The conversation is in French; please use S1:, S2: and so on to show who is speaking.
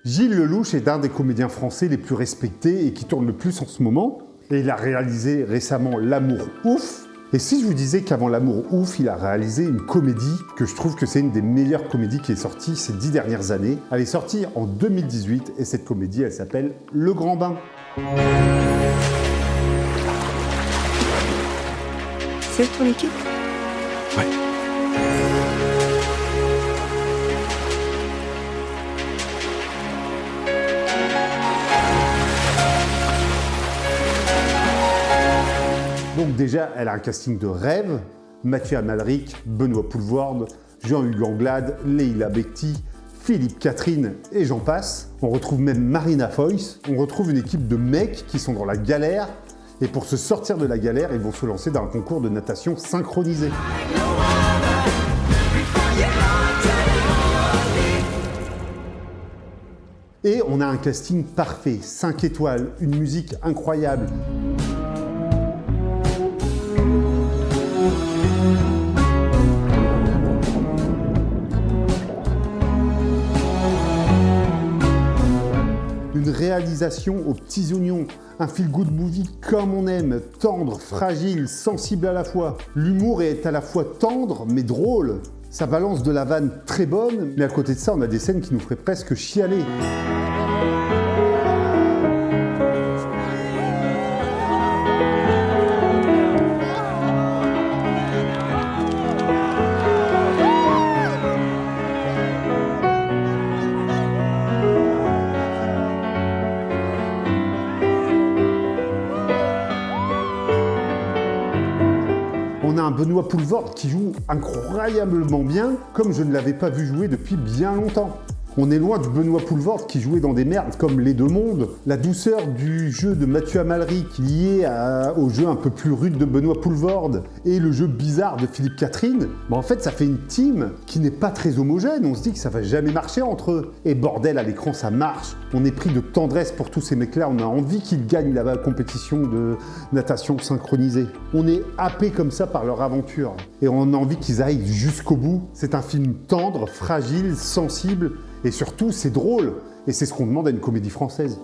S1: Gilles Lellouche est un des comédiens français les plus respectés et qui tourne le plus en ce moment. Et il a réalisé récemment L'amour ouf. Et si je vous disais qu'avant L'amour ouf, il a réalisé une comédie que je trouve que c'est une des meilleures comédies qui est sortie ces 10 dernières années. Elle est sortie en 2018 et cette comédie, elle s'appelle Le Grand Bain.
S2: C'est ton équipe?
S3: Ouais.
S1: Donc déjà, elle a un casting de rêve. Mathieu Amalric, Benoît Poelvoorde, Jean-Hugues Anglade, Leïla Bekti, Philippe Catherine et j'en passe. On retrouve même Marina Foïs. On retrouve une équipe de mecs qui sont dans la galère. Et pour se sortir de la galère, ils vont se lancer dans un concours de natation synchronisé. Et on a un casting parfait, 5 étoiles, une musique incroyable. Une réalisation aux petits oignons, un feel-good movie comme on aime, tendre, fragile, sensible à la fois. L'humour est à la fois tendre mais drôle. Ça balance de la vanne très bonne, mais à côté de ça, on a des scènes qui nous feraient presque chialer. On a un Benoît Poelvoorde qui joue incroyablement bien, comme je ne l'avais pas vu jouer depuis bien longtemps. On est loin du Benoît Poelvoorde qui jouait dans des merdes comme Les Deux Mondes. La douceur du jeu de Mathieu Amalric lié au jeu un peu plus rude de Benoît Poelvoorde et le jeu bizarre de Philippe Catherine, en fait ça fait une team qui n'est pas très homogène. On se dit que ça va jamais marcher entre eux. Et bordel, à l'écran ça marche. On est pris de tendresse pour tous ces mecs-là. On a envie qu'ils gagnent la compétition de natation synchronisée. On est happé comme ça par leur aventure. Et on a envie qu'ils aillent jusqu'au bout. C'est un film tendre, fragile, sensible. Et surtout, c'est drôle. Et c'est ce qu'on demande à une comédie française.